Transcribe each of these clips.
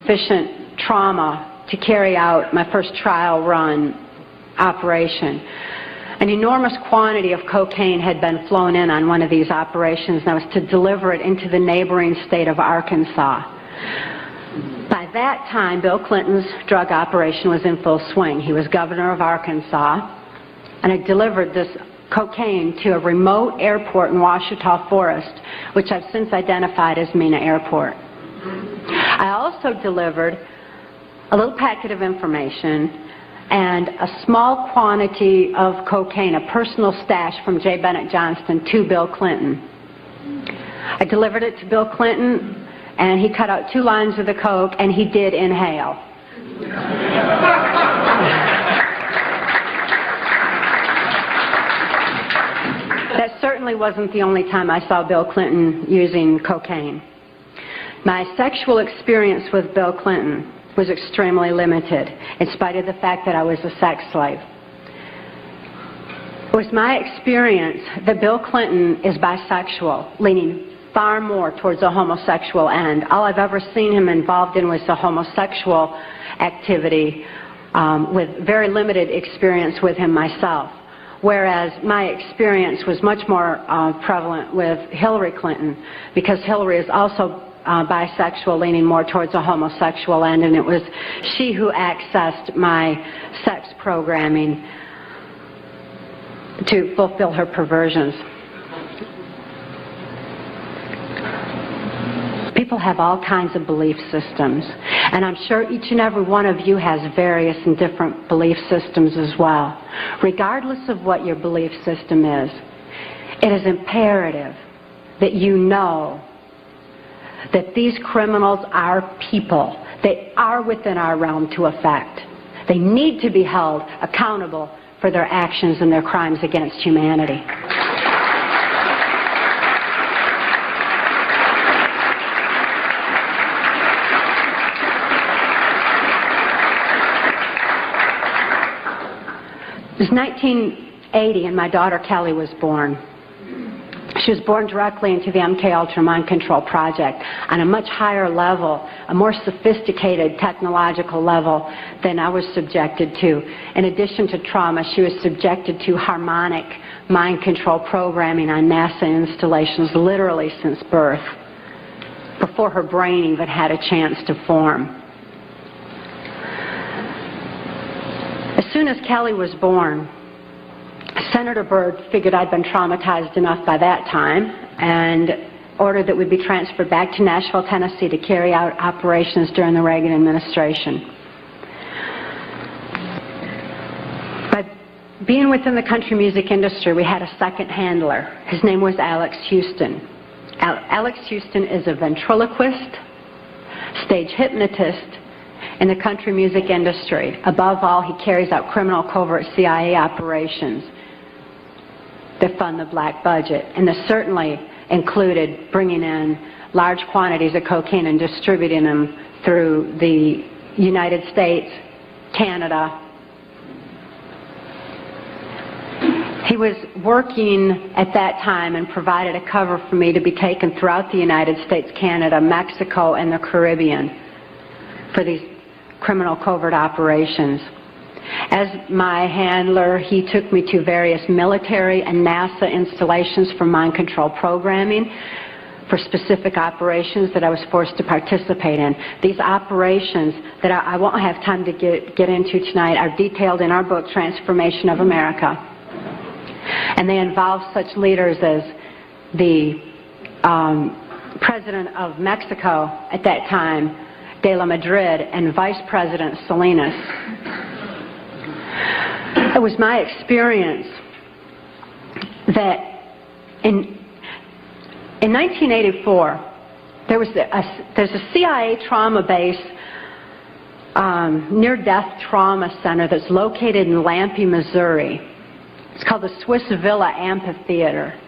sufficient trauma to carry out my first trial run operation. An enormous quantity of cocaine had been flown in on one of these operations, and I was to deliver it into the neighboring state of Arkansas. By that time, Bill Clinton's drug operation was in full swing. He was governor of Arkansas, and I delivered this cocaine to a remote airport in Ouachita Forest, which I've since identified as Mena Airport. I also delivered a little packet of information and a small quantity of cocaine, a personal stash from J. Bennett Johnston, to Bill Clinton. I delivered it to Bill Clinton, and he cut out 2 lines of the coke, and he did inhale. That certainly wasn't the only time I saw Bill Clinton using cocaine. My sexual experience with Bill Clinton was extremely limited, in spite of the fact that I was a sex slave. It was my experience that Bill Clinton is bisexual, leaning far more towards a homosexual end. All I've ever seen him involved in was a homosexual activity, with very limited experience with him myself. Whereas my experience was much more prevalent with Hillary Clinton, because Hillary is also bisexual, leaning more towards a homosexual end, and it was she who accessed my sex programming to fulfill her perversions. People have all kinds of belief systems, and I'm sure each and every one of you has various and different belief systems as well. Regardless of what your belief system is, it is imperative that you know that these criminals are people. They are within our realm to affect. They need to be held accountable for their actions and their crimes against humanity. It was 1980 and my daughter Kelly was born. She was born directly into the MK Ultra Mind Control Project on a much higher level, a more sophisticated technological level than I was subjected to. In addition to trauma, she was subjected to harmonic mind control programming on NASA installations literally since birth, before her brain even had a chance to form. As soon as Kelly was born, Senator Byrd figured I'd been traumatized enough by that time and ordered that we be transferred back to Nashville, Tennessee to carry out operations during the Reagan administration. By being within the country music industry, we had a second handler. His name was Alex Houston. Alex Houston is a ventriloquist, stage hypnotist in the country music industry. Above all, he carries out criminal covert CIA operations that fund the black budget, and this certainly included bringing in large quantities of cocaine and distributing them through the United States, Canada. He was working at that time and provided a cover for me to be taken throughout the United States, Canada, Mexico, and the Caribbean for these criminal covert operations. As my handler, he took me to various military and NASA installations for mind control programming for specific operations that I was forced to participate in. These operations that I won't have time to get into tonight are detailed in our book, Transformation of America. And they involve such leaders as the President of Mexico at that time, De La Madrid, and Vice President Salinas. It was my experience that in 1984, there's a CIA trauma base, near-death trauma center that's located in Lampe, Missouri. It's called the Swiss Villa Amphitheater.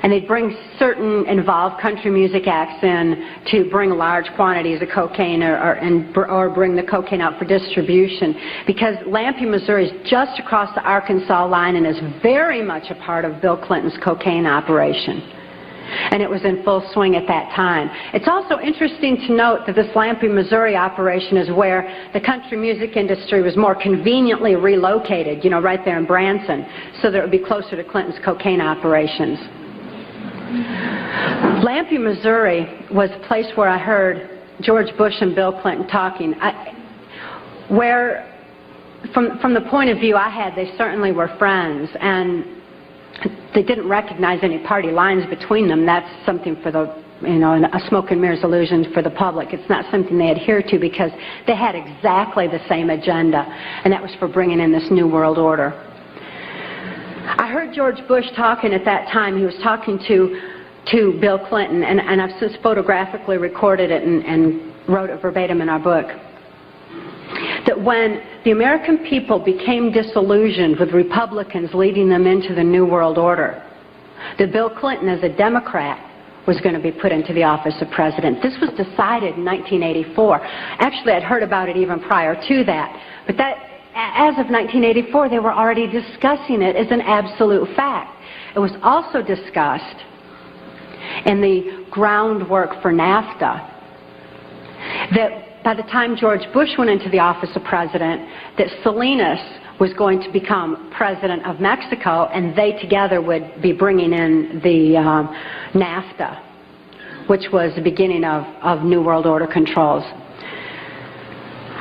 And they'd bring certain involved country music acts in to bring large quantities of cocaine or bring the cocaine out for distribution, because Lampe, Missouri is just across the Arkansas line and is very much a part of Bill Clinton's cocaine operation. and it was in full swing at that time. It's also interesting to note that this Lampe, Missouri operation is where the country music industry was more conveniently relocated, you know, right there in Branson, so that it would be closer to Clinton's cocaine operations. Lampe, Missouri was a place where I heard George Bush and Bill Clinton talking, where from the point of view I had, they certainly were friends, and they didn't recognize any party lines between them. That's something for the, you know, a smoke and mirrors illusion for the public. It's not something they adhere to because they had exactly the same agenda, and that was for bringing in this New World Order. I heard George Bush talking at that time. He was talking to Bill Clinton, and I've since photographically recorded it and wrote it verbatim in our book, that when the American people became disillusioned with Republicans leading them into the New World Order, that Bill Clinton, as a Democrat, was going to be put into the office of president. This was decided in 1984. Actually, I'd heard about it even prior to that, but that, as of 1984, they were already discussing it as an absolute fact. It was also discussed in the groundwork for NAFTA that by the time George Bush went into the office of president, that Salinas was going to become president of Mexico, and they together would be bringing in the NAFTA, which was the beginning of New World Order controls.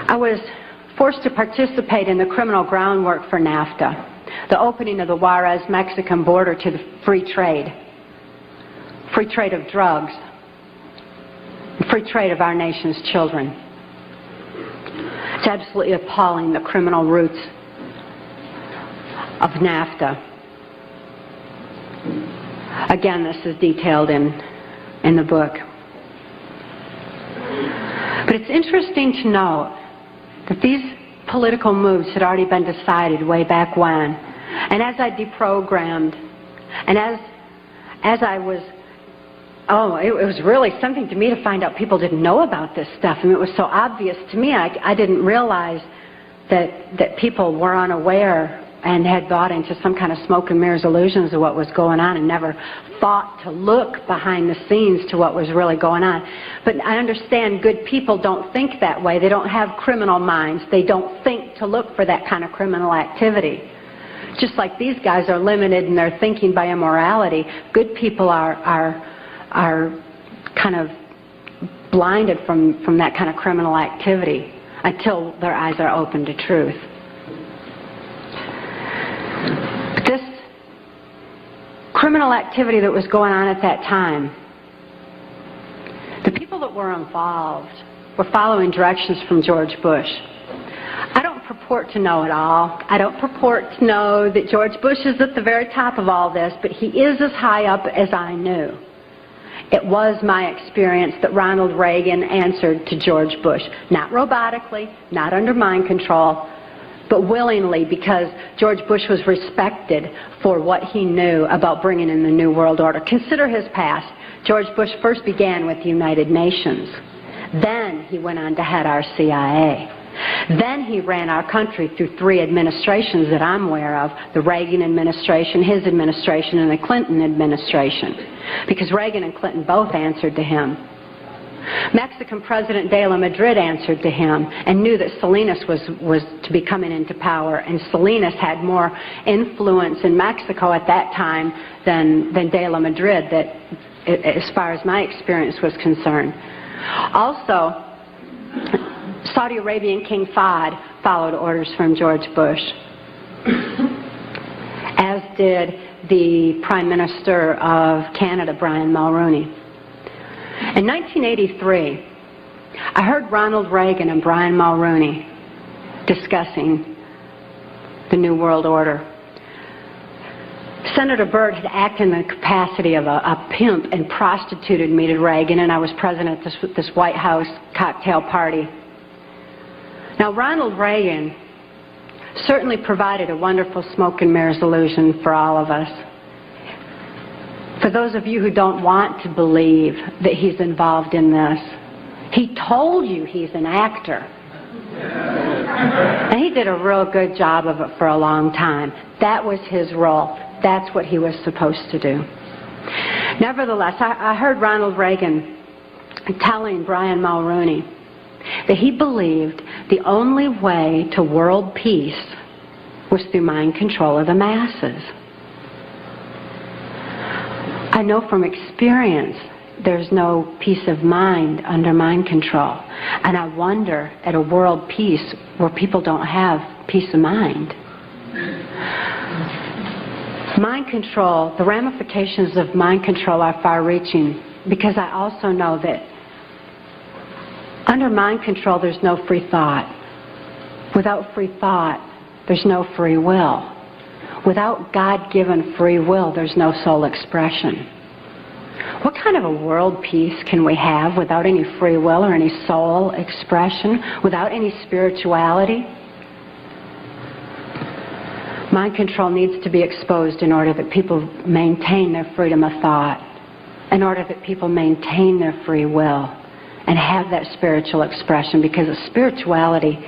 I was forced to participate in the criminal groundwork for NAFTA, the opening of the Juarez-Mexican border to the free trade of drugs, free trade of our nation's children. It's absolutely appalling, the criminal roots of NAFTA. Again, this is detailed in the book. But it's interesting to note that these political moves had already been decided way back when. And as I deprogrammed, and as I was, it was really something to me to find out people didn't know about this stuff. I mean, it was so obvious to me. I didn't realize that people were unaware and had bought into some kind of smoke and mirrors illusions of what was going on and never thought to look behind the scenes to what was really going on. But I understand good people don't think that way. They don't have criminal minds. They don't think to look for that kind of criminal activity. Just like these guys are limited in their thinking by immorality, good people are kind of blinded from that kind of criminal activity until their eyes are open to truth. But this criminal activity that was going on at that time, the people that were involved were following directions from George Bush. I don't purport to know it all. I don't purport to know that George Bush is at the very top of all this, but he is as high up as I knew. It was my experience that Ronald Reagan answered to George Bush, not robotically, not under mind control, but willingly, because George Bush was respected for what he knew about bringing in the New World Order. Consider his past. George Bush first began with the United Nations. Then he went on to head our CIA. Then he ran our country through 3 administrations that I'm aware of, the Reagan administration, his administration, and the Clinton administration, because Reagan and Clinton both answered to him. Mexican President de la Madrid answered to him and knew that Salinas was to be coming into power, and Salinas had more influence in Mexico at that time than de la Madrid, that, as far as my experience was concerned. Also, Saudi Arabian King Fahd followed orders from George Bush, as did the Prime Minister of Canada, Brian Mulroney. In 1983, I heard Ronald Reagan and Brian Mulroney discussing the New World Order. Senator Byrd had acted in the capacity of a pimp and prostituted me to Reagan, and I was present at this White House cocktail party. Now, Ronald Reagan certainly provided a wonderful smoke and mirrors illusion for all of us. For those of you who don't want to believe that he's involved in this, he told you he's an actor. And he did a real good job of it for a long time. That was his role. That's what he was supposed to do. Nevertheless, I heard Ronald Reagan telling Brian Mulroney that he believed the only way to world peace was through mind control of the masses. I know from experience there's no peace of mind under mind control. And I wonder at a world peace where people don't have peace of mind. Mind control, the ramifications of mind control are far-reaching, because I also know that under mind control there's no free thought. Without free thought, there's no free will. Without God-given free will, there's no soul expression. What kind of a world peace can we have without any free will or any soul expression, without any spirituality? Mind control needs to be exposed in order that people maintain their freedom of thought, in order that people maintain their free will and have that spiritual expression, because of spirituality,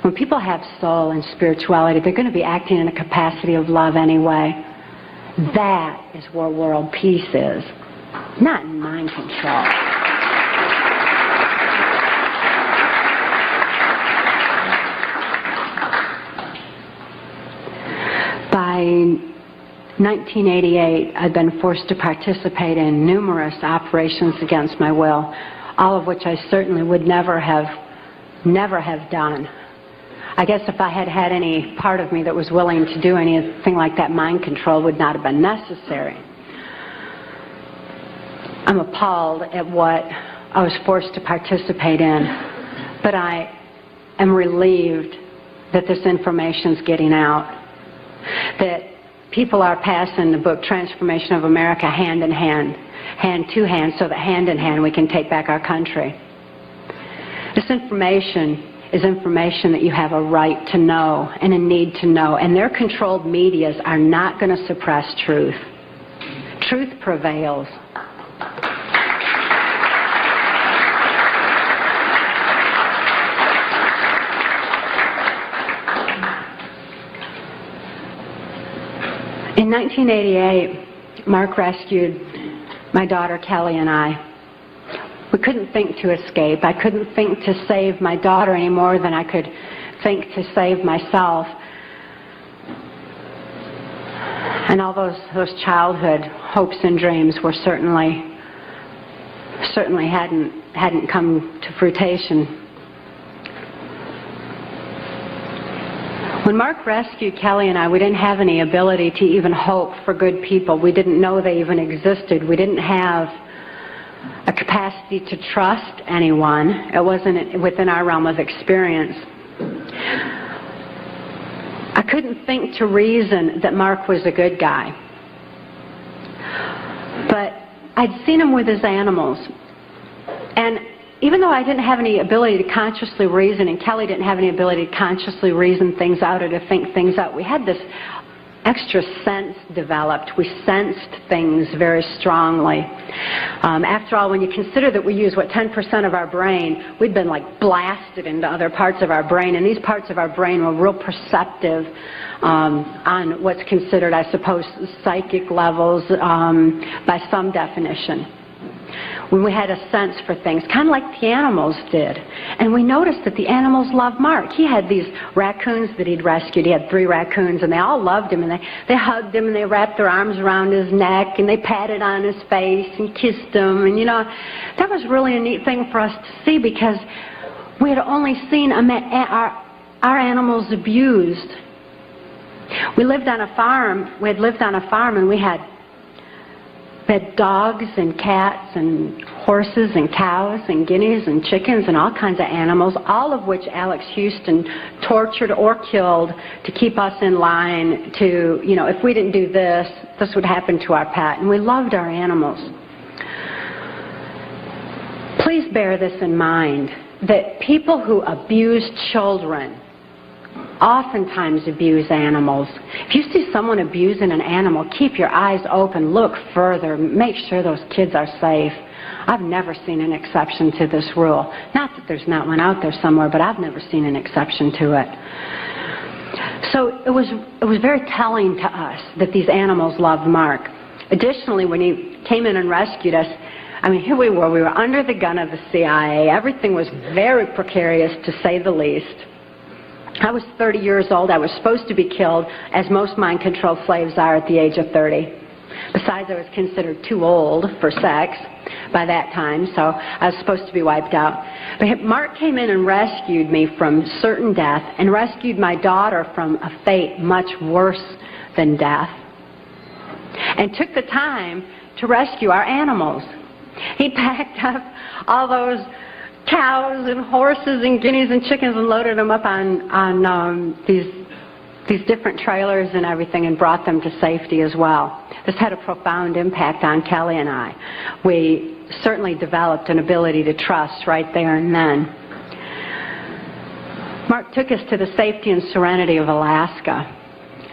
when people have soul and spirituality, they're going to be acting in a capacity of love anyway. That is where world peace is, not in mind control. By 1988, I'd been forced to participate in numerous operations against my will, all of which I certainly would never have done. I guess if I had had any part of me that was willing to do anything like that, mind control would not have been necessary. I'm appalled at what I was forced to participate in, but I am relieved that this information's getting out, that people are passing the book Transformation of America hand in hand, hand to hand, so that hand in hand we can take back our country. This information is information that you have a right to know and a need to know, and their controlled medias are not going to suppress truth. Truth prevails. In 1988, Mark rescued my daughter Kelly and I. We couldn't think to escape. I couldn't think to save my daughter any more than I could think to save myself. And all those childhood hopes and dreams were certainly hadn't come to fruition. When Mark rescued Kelly and I, we didn't have any ability to even hope for good people. We didn't know they even existed. We didn't have a capacity to trust anyone. It wasn't within our realm of experience. I couldn't think to reason that Mark was a good guy. But I'd seen him with his animals. And even though I didn't have any ability to consciously reason, and Kelly didn't have any ability to consciously reason things out or to think things out, we had this extra sense developed. We sensed things very strongly. After all, when you consider that we use, 10% of our brain, we'd been like blasted into other parts of our brain, and these parts of our brain were real perceptive on what's considered, I suppose, psychic levels by some definition. When we had a sense for things, kind of like the animals did. And we noticed that the animals loved Mark. He had these raccoons that he'd rescued. He had 3 raccoons, and they all loved him, and they hugged him, and they wrapped their arms around his neck, and they patted on his face and kissed him. And, that was really a neat thing for us to see, because we had only seen our animals abused. We lived on a farm. We had lived on a farm, and we had dogs and cats and horses and cows and guineas and chickens and all kinds of animals, all of which Alex Houston tortured or killed to keep us in line to, if we didn't do this, this would happen to our pet. And we loved our animals. Please bear this in mind, that people who abuse children oftentimes abuse animals. If you see someone abusing an animal, keep your eyes open, look further, make sure those kids are safe. I've never seen an exception to this rule. Not that there's not one out there somewhere, but I've never seen an exception to it. So it was very telling to us that these animals loved Mark. Additionally, when he came in and rescued us. I mean, here we were under the gun of the CIA. Everything was very precarious, to say the least. I was 30 years old. I was supposed to be killed, as most mind-controlled slaves are at the age of 30. Besides, I was considered too old for sex by that time, so I was supposed to be wiped out. But Mark came in and rescued me from certain death and rescued my daughter from a fate much worse than death, and took the time to rescue our animals. He packed up all those cows and horses and guineas and chickens and loaded them up on these different trailers and everything and brought them to safety as well. This had a profound impact on Kelly and I. We certainly developed an ability to trust right there and then. Mark took us to the safety and serenity of Alaska.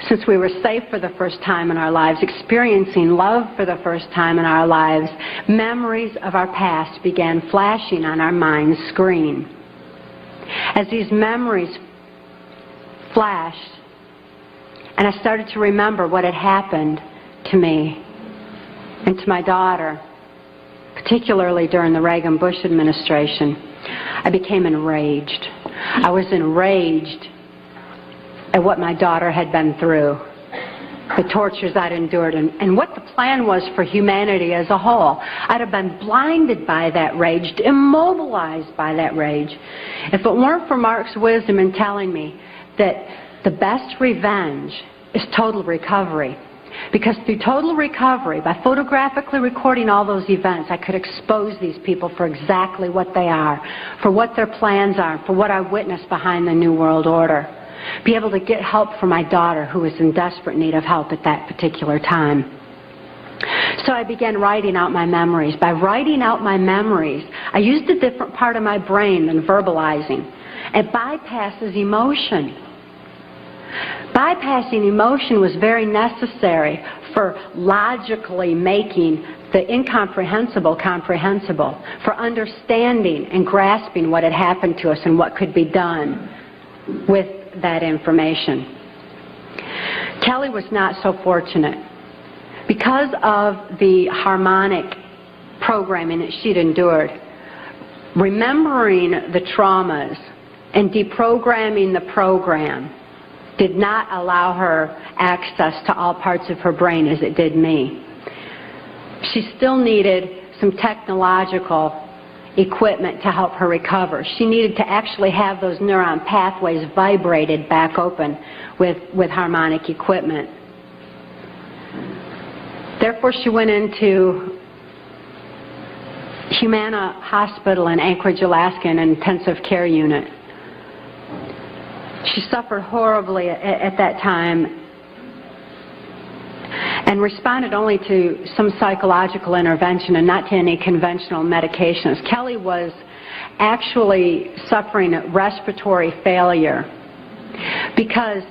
Since we were safe for the first time in our lives, experiencing love for the first time in our lives, memories of our past began flashing on our mind's screen. As these memories flashed, and I started to remember what had happened to me and to my daughter, particularly during the Reagan-Bush administration, I became enraged. I was enraged at what my daughter had been through, the tortures I'd endured, and what the plan was for humanity as a whole. I'd have been blinded by that rage, immobilized by that rage, if it weren't for Mark's wisdom in telling me that the best revenge is total recovery. Because through total recovery, by photographically recording all those events, I could expose these people for exactly what they are, for what their plans are, for what I witnessed behind the New World Order. Be able to get help for my daughter, who was in desperate need of help at that particular time. So I began writing out my memories. By writing out my memories, I used a different part of my brain than verbalizing. It bypasses emotion. Bypassing emotion was very necessary for logically making the incomprehensible comprehensible, for understanding and grasping what had happened to us and what could be done with that information. Kelly was not so fortunate. Because of the harmonic programming that she'd endured, remembering the traumas and deprogramming the program did not allow her access to all parts of her brain as it did me. She still needed some technological equipment to help her recover. She needed to actually have those neuron pathways vibrated back open with harmonic equipment. Therefore, she went into Humana Hospital in Anchorage, Alaska, in an intensive care unit. She suffered horribly at that time and responded only to some psychological intervention and not to any conventional medications. Kelly was actually suffering respiratory failure because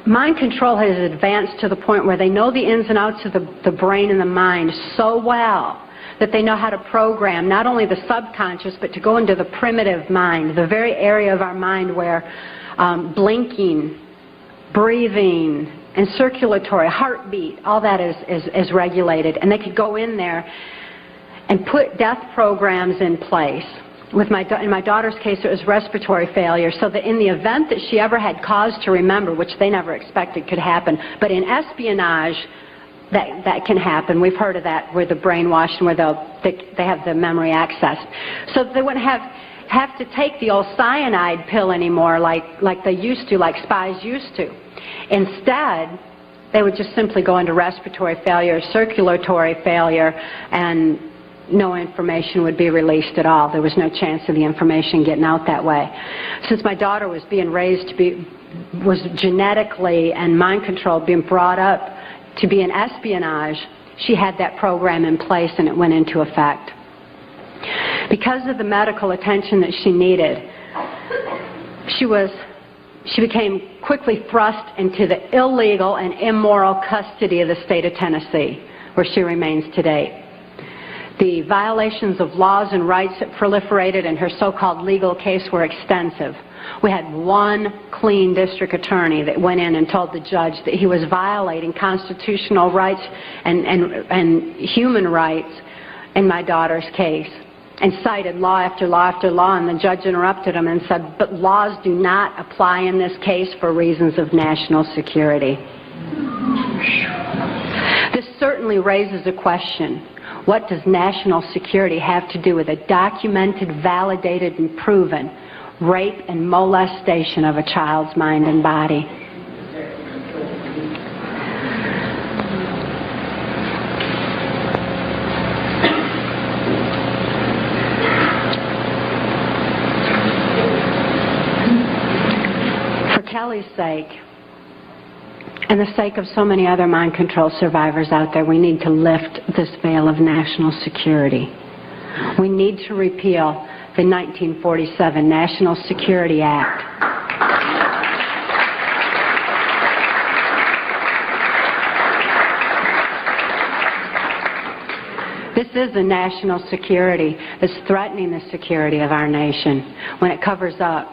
mind control has advanced to the point where they know the ins and outs of the brain and the mind so well that they know how to program not only the subconscious but to go into the primitive mind, the very area of our mind where blinking, breathing, and circulatory, heartbeat, all that is regulated. And they could go in there and put death programs in place. In my daughter's case, it was respiratory failure, so that in the event that she ever had cause to remember, which they never expected could happen, but in espionage, that can happen. We've heard of that, where the brainwashed and where they have the memory accessed. So they wouldn't have to take the old cyanide pill anymore like they used to, like spies used to. Instead, they would just simply go into respiratory failure, circulatory failure, and no information would be released at all. There was no chance of the information getting out that way. Since my daughter was being raised was genetically and mind controlled, being brought up to be in espionage, she had that program in place and it went into effect. Because of the medical attention that she needed, she became quickly thrust into the illegal and immoral custody of the state of Tennessee, where she remains today. The violations of laws and rights that proliferated in her so-called legal case were extensive. We had one clean district attorney that went in and told the judge that he was violating constitutional rights and human rights in my daughter's case, and cited law after law after law, and the judge interrupted him and said, but laws do not apply in this case for reasons of national security. This certainly raises a question. What does national security have to do with a documented, validated, and proven rape and molestation of a child's mind and body? For Kelly's sake, and the sake of so many other mind control survivors out there, we need to lift this veil of national security. We need to repeal the 1947 National Security Act. This is a national security that's threatening the security of our nation when it covers up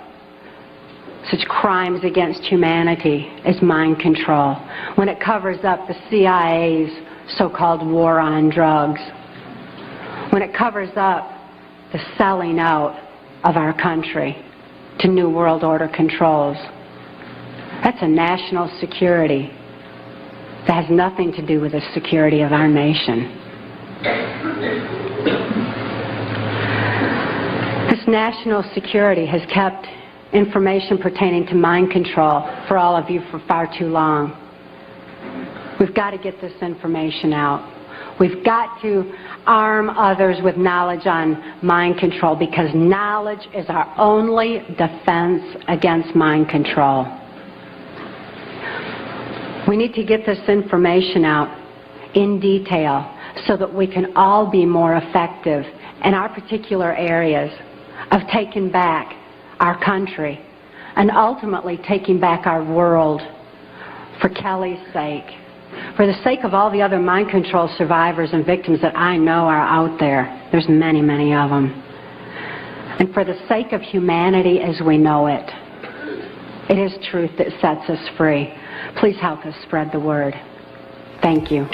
such crimes against humanity as mind control, when it covers up the CIA's so-called war on drugs, when it covers up the selling out of our country to New World Order controls. That's a national security that has nothing to do with the security of our nation. This national security has kept information pertaining to mind control for all of you for far too long. We've got to get this information out. We've got to arm others with knowledge on mind control, because knowledge is our only defense against mind control. We need to get this information out in detail so that we can all be more effective in our particular areas of taking back our country and ultimately taking back our world, for Kelly's sake, for the sake of all the other mind control survivors and victims that I know are out there. There's many, many of them. And for the sake of humanity as we know it. It is truth that sets us free. Please help us spread the word. Thank you.